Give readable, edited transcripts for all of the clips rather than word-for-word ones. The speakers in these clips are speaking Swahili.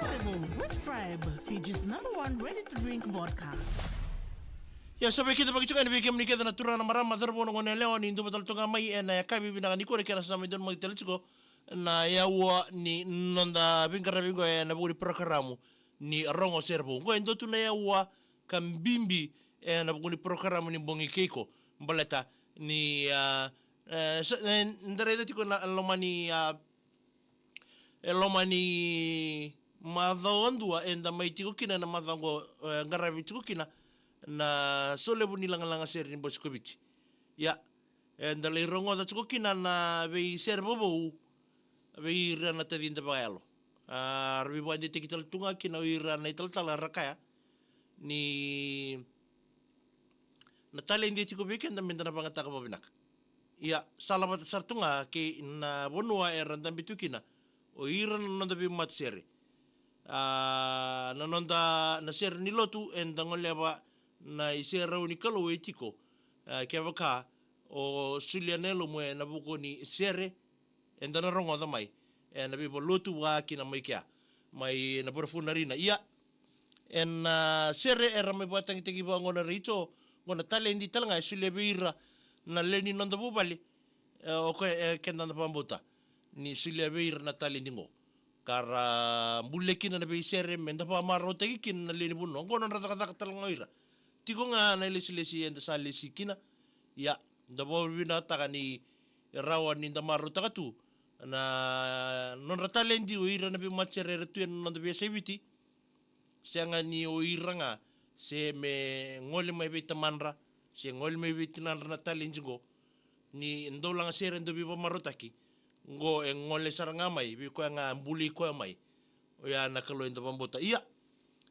Serebo with Tribe, Fiji's #1 ready-to-drink vodka. Ya sabi kita pagi cukai ni kita na turun na marama terbo nong leo ni indu betul tunga mai na ya kabi bina ni kore kena sama idon mai telciko na ya wa ni nonda bingkara bingo ya na buri programamu ni rongo serbo ngo endo tu na ya wa kambimbi na buri programamu ni bongi keiko mbaleta ni ndare tiko na lomani madhondua enda mai tiko kina na madhango ngarabi tiko kina na sole buni langa sere ni bosikobiti ya enda le rongo da tiko kina na vei sere bobo vei rana tadinda bagalo arbi bande tikital tunga kina vei rana ital tala rakaya ni na tale indi tiko beken da mendana bangata ka babinak ya salamat sartunga ke na bonua randa bitukina o iran nonda bi mat sere na nonda na sere ni lotu enda ngoleba na isera unikalo etiko ke vaka o sulianelo mo na buko ni sere enda na rongo da mai na bibo lotu wa kina mai kia mai na porfunarina ia en sere era mai batang tegi ba ngona rito ngona talendi talanga sulia beira na leni nonda bubali o ke kenda na pambuta ni sulia beira na talendi ngo kara mulekina na be sere menda pa maro tegi kin na leni bunno ngona rata talanga ira tiko nga na lesi enda sa lesi kina ya da bo wina taka ni rawa ni da maru taka tu na non ratalendi o ira na be macere retu non da be sebiti sianga ni o ira nga se me ngole mai be tamanra se ngole mai be tinan na talendi go ni ndola nga sere ndo be maru taki ngo ngole saranga mai bi ko nga mbuli ko mai o ya na kalo ndo bambota iya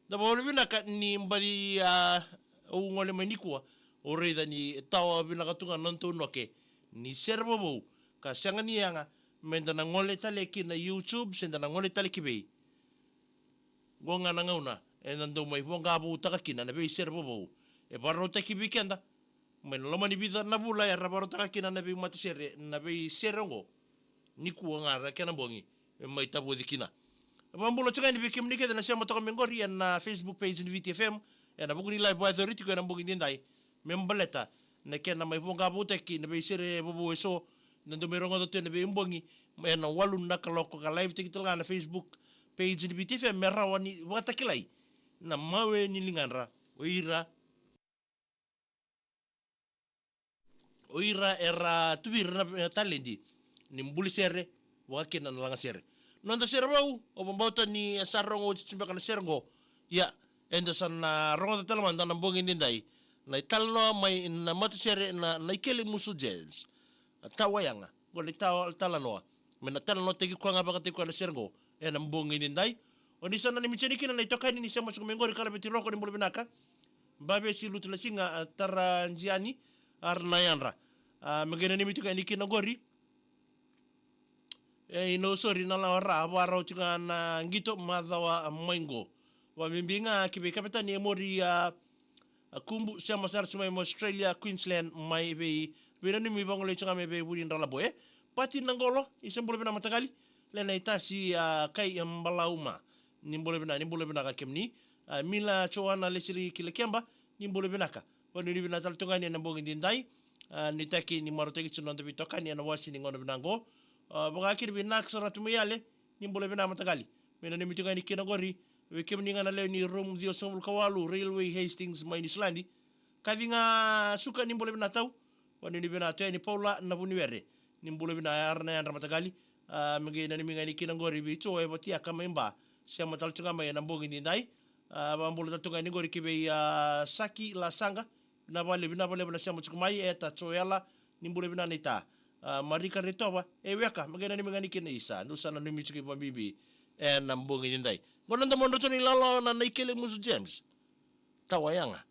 da bo wina ka ni mbali o ngole mai nikua o reida ni tawa bina katunga nonto noke ni serbo bo ka sanga ni anga menda na ngole tale ki na YouTube senda na ngole tale ki bei gonga na ngauna endo mai bonga bu taka kina na bei serbo bo e baro ta ki bikenda men loma ni bida na bula ya baro taka kina na bei mata sere na bei serongo nikua ngara kana bongi mai tabu dikina bambulo chaka ni bikim ni keda na sema toka mengori na Facebook page ni VTFM na buguni live boy authority ko na buguni ndai membaleta na kena mai bonga buteki na be sere bobo eso na do merongo do tene be mbongi na walu na kaloko ka live tikital na Facebook page ni VTFM merawani watakilai na mawe ni linganra oira era tubir na talendi ni mbuli sere wakena na langa sere nonda sere bau o bambauta ni sarongo chimba kana serengo ya enda sana rongo talaman na mbongi nindai na italno mai na mata sere na ikele musu jails tawayanga gole talanoa mena talano tegi kwa ngaba kate kwa serengo na mbongi nindai oni sana ni micheni kina na itokani ni sema chuko mengori kala beti roko ni mbulu binaka babe si lutula singa tara njiani arna yanra megena ni mituka ni kina gori ino sorry na la ra waro chuka na ngito madhawa moingo wa mimbinga kibe kapitani emori kumbu sama sar sumai Australia Queensland mai be ni mi bangole changa me be wudin rala boy pati nangolo isembole bina matagali lena itasi kai mbalauma nimbole bina ka kemni mila choana lesiri kile kemba nimbole bina ka wani bina tal tungani na bongi dindai nitaki ni marotegi chuno ndo bitokani na wasi ni ngono binango bogakir binak saratu muyale nimbole bina matagali mena ni mitungani kinagori wekem ni ngana leo ni rom dio sombul kawalu railway Hastings mai ni Slandi kavinga suka ni mbole bina tau wani ni bina tani Paula na buni were ni mbole bina arna ya ramatagali mege na ni mingani kinangori bi cho e botia kama imba sema talchunga mai na mbongi ni ndai ba mbole tatunga ni gori kibe saki la sanga na bale bina sema chukumai eta choyala ni mbole bina nita marika retoba weka mege na ni mingani kinisa nusana ni michuki bambibi na mbongi ni ndai Gonanda mondoto ni lalo na naikele musu James. Tawayanga.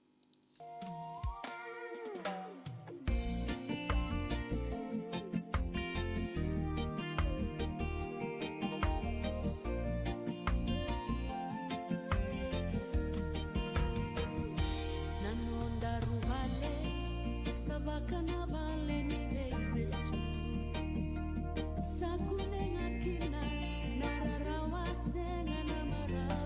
Nanonda ruhale sabakana bale ni besu sakune ngakina nararawa senga na mara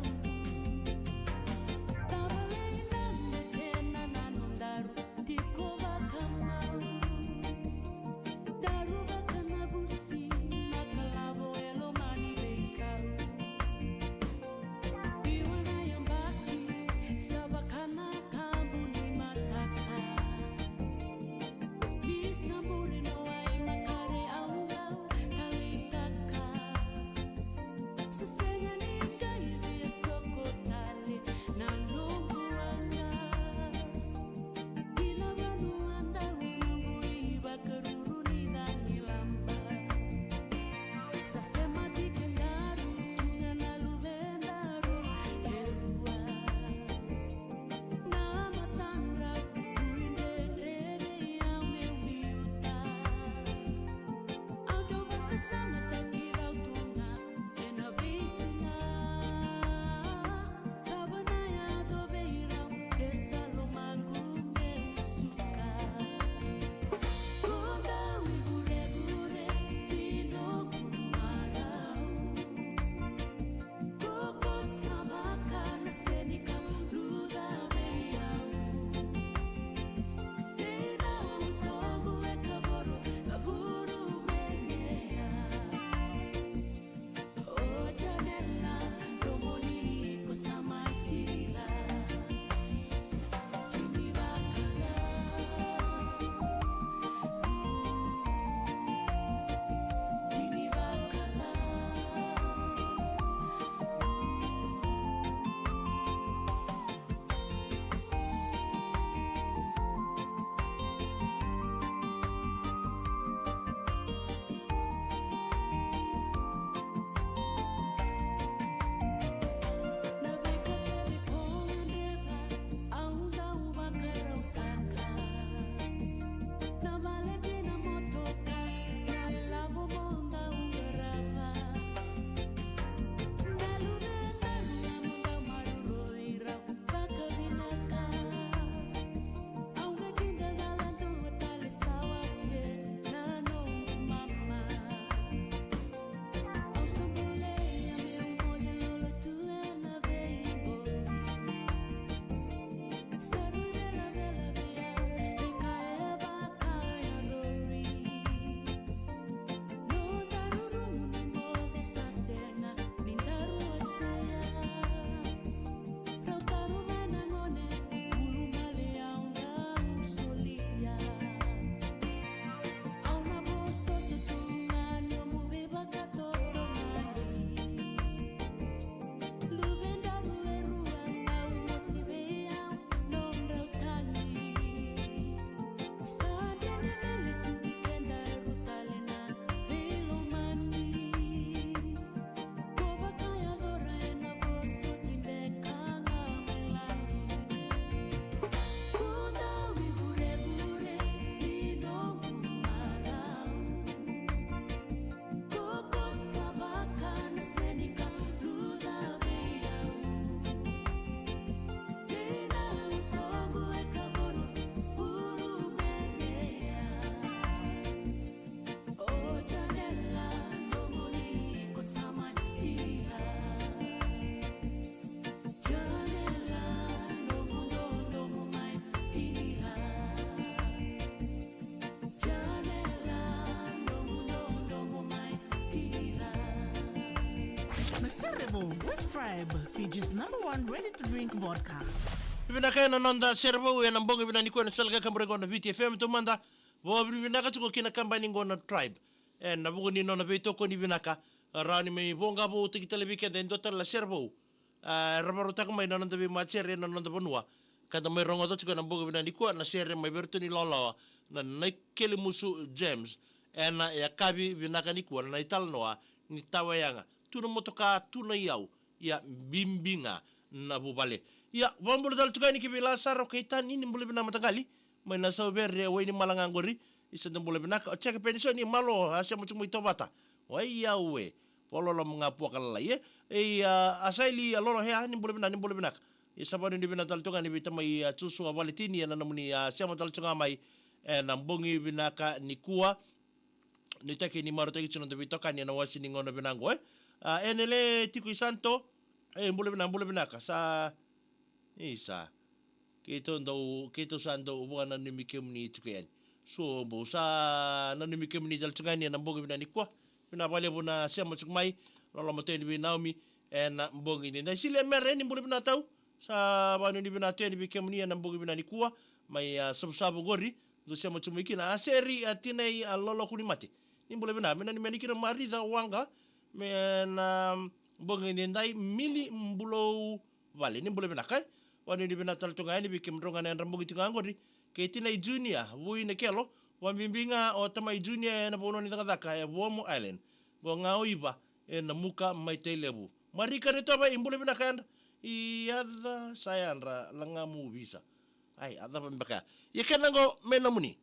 Which tribe? Fiji's #1 ready-to-drink vodka. Vinaka na nonda servo ya nambonga vinani kwa nasalga kambure gona VTFM tumanda vo vinaka tuko kina kabani gona tribe na bugo ni nona veitokoni vinaka rani me bonga bo tikitale weekend en total la servo rabaro tak mai nonda be machere nonda bonua kada mai rongo to tuko nambonga vinani kwa na sere mai bertoni lolo na naikele musu James na ya kabi vinaka ni kwa na ital noa ni tawayanga tuna motoka tuna yau ya bimbinga na bubale ya wambulu dal tukani ki bila saro kaitan ini mbule bina matagali mai na sau bere wai ni malangangori isa mbule bina ka cheka pension ni malo asia mucu muito bata wai ya we polo lo mengapu kala ye asaili alolo he ni mbule bina isa bani ni bina dal tukani bita mai tusu avalitini na namuni asia dal tunga mai na mbongi bina ka ni kuwa ni take ni maro take chuno de toka ni na wasi ni ngono binango enele tiku santo mbule bina ka sa isa kito sando ubana ni mikemni tukyan so bo sa na ni mikemni dal tungani na mbongi bina ni kwa bina bale bona sema tukmai lolo moteni binaumi na mbongi ni na sile mere ni mbule bina tau sa banu ni bina teni mikemni na mbongi bina ni kwa mai sabu gori do sema tumiki na seri atinai lolo kulimate ni mbule bina mena ni menikira maridha wanga mena Bonga nendai mili mbulo vale ni mbule benakai. Wani ni benatal tunga ni bikim ronga na rambugi tunga ngori. Ketina i junior wui ne kelo. Wambimbinga o tama i junior na bono ni takadaka e Womo Island. Go ngao iba e na muka mai te lebu. Marika ne toba imbule benakai anda. I adha sayandra langa mu visa. Ai adha pembeka. Ye kenango mena muni.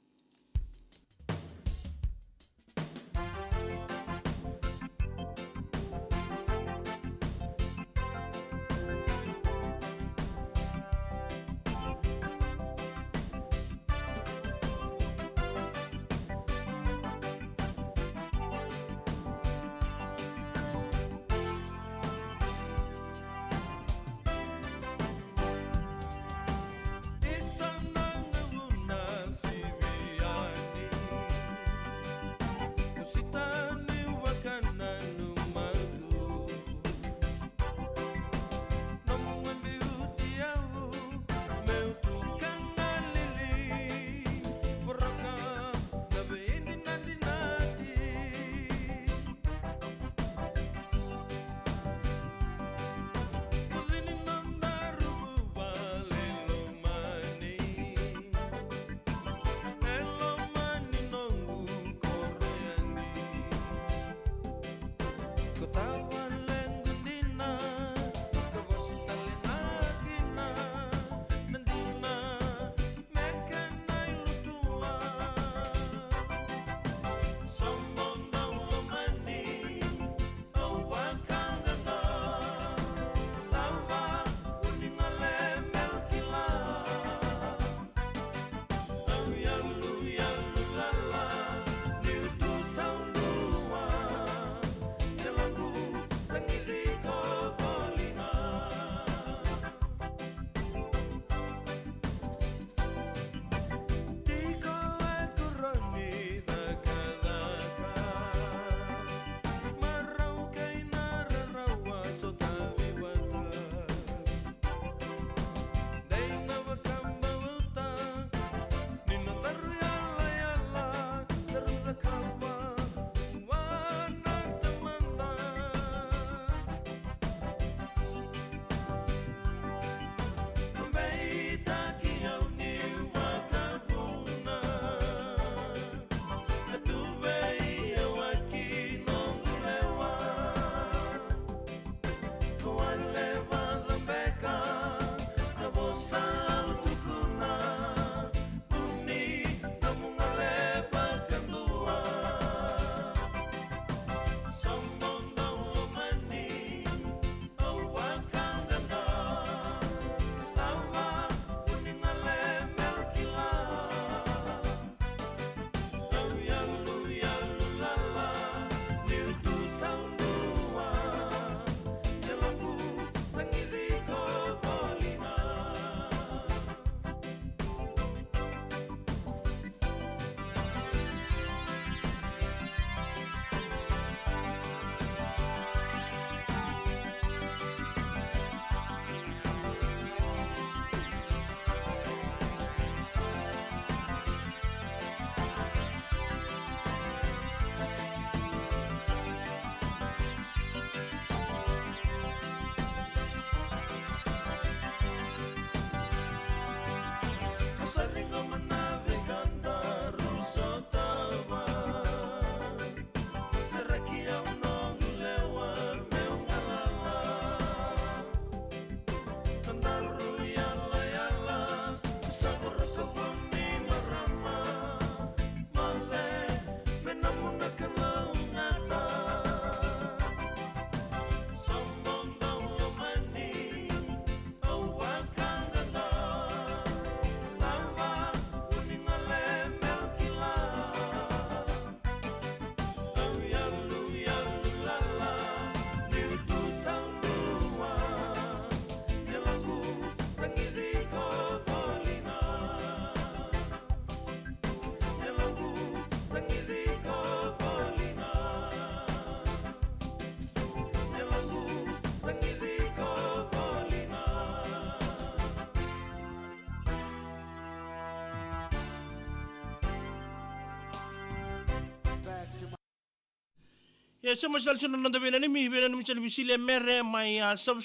Sema sal sunan nanda bena nimi sal bisile mere mai sabu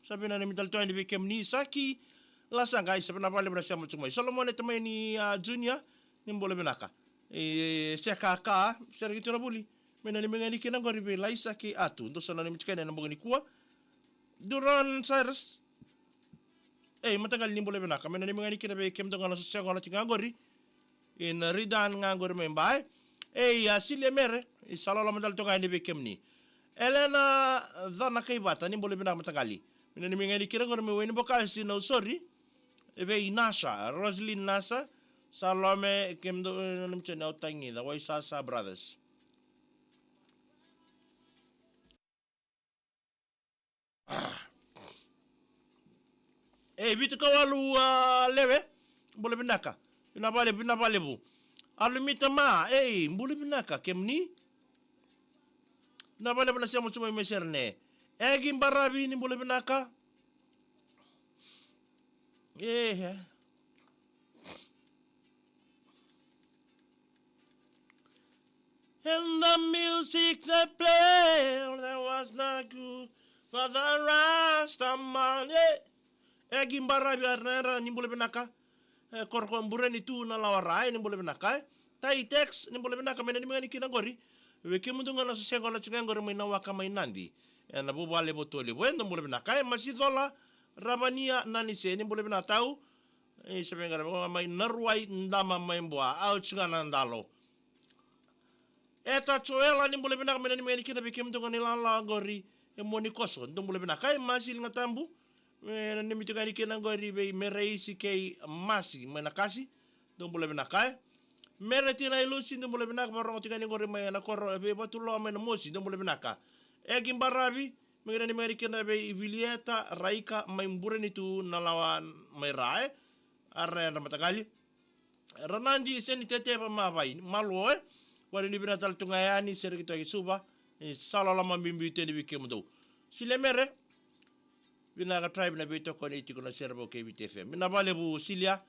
sabi na nimi talto ni bekem ni saki lasa guys sabi na pale bra sema chumai Solomon tamai ni junior ni mbole benaka kaka sergi tuna buli mena nimi ngani kina ngori be laisa ki atu ndo sana nimi chikane na mbogani kuwa Duran Cyrus matagal ni mbole benaka mena nimi ngani kina be kem ndo ngana sosya ngana ngori in ridan ngangori membai sile mere salala mandal tonga ni bekem ni Elena dhana kaibata ni mbole bina matagali mina ni mingani kira ngor me weni boka si no sorry ebe Nasha Roslyn Nasa Salome kemdo namchena utangi da Waisasa brothers bitu kawalu lewe mbole binaka bina bale bu alumita ma mbole binaka kemni na bale bana siamo chuma meserne egi mbarabi ni mbole binaka and the music they play that was not good for the Rastaman egi mbarabi arnera ni mbole binaka korko mbureni tu na lawarai ni mbole binaka tai text ni mbole binaka mena ni mengani kinangori weke mundunga na sosya ngona chingangori maina waka mainandi na bubale botoli wendo mbole binaka masizola rabania nani se ni mbole binaka tau sabengara mai narwai ndama maimboa au chingana ndalo eta choela ni mbole binaka mena ni mengani kina beke mundunga ni lala ngori moni koso ndo mbole binaka masil ngatambu ni mitugani kina ngori be mereisi kei masi menakasi ndo mbole binaka mere tina ilusi ndo mbole binaka barong tingani ngori mai na korro be batulo mai na mosi ndo mbole binaka egi mbarabi mengena ni meri kina be ibilieta raika mai mbureni tu nalawan mai rae arre na matagali ranandi seni tete pa mavai malo wali ni binatal tungayani sere kito suba salala mambimbi tendi bikemdo sile mere binaka tribe na veitokoni tikuna serbo KBTFM mina vale bu silia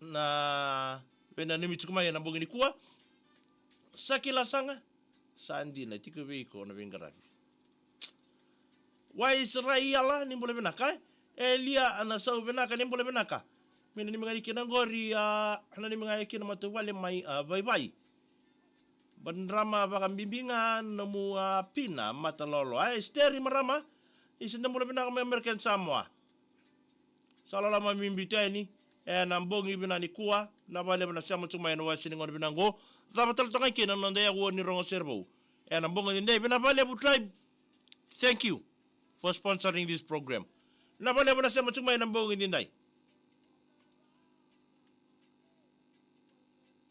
na bena nimi chukuma ya nambogini kuwa sakila sanga sandi na tiku veiko na vingarabi wa Israela ni mbole benaka Elia na sau benaka ni mbole benaka mina nimi ngani kina ngori hana nimi ngani kina matuwale mai vai bandrama bakambimbingan namu pina matalolo steri marama isinda mbole benaka mai American Samoa salala mamimbiteni nambongi binani kuwa na bale bana siamo chuma eno wasini ngon binango zabatal tonga kina nonde ya woni rongo serbo nambongi ndey bina bale bu tribe thank you for sponsoring this program na bale bana siamo chuma eno nambongi ndai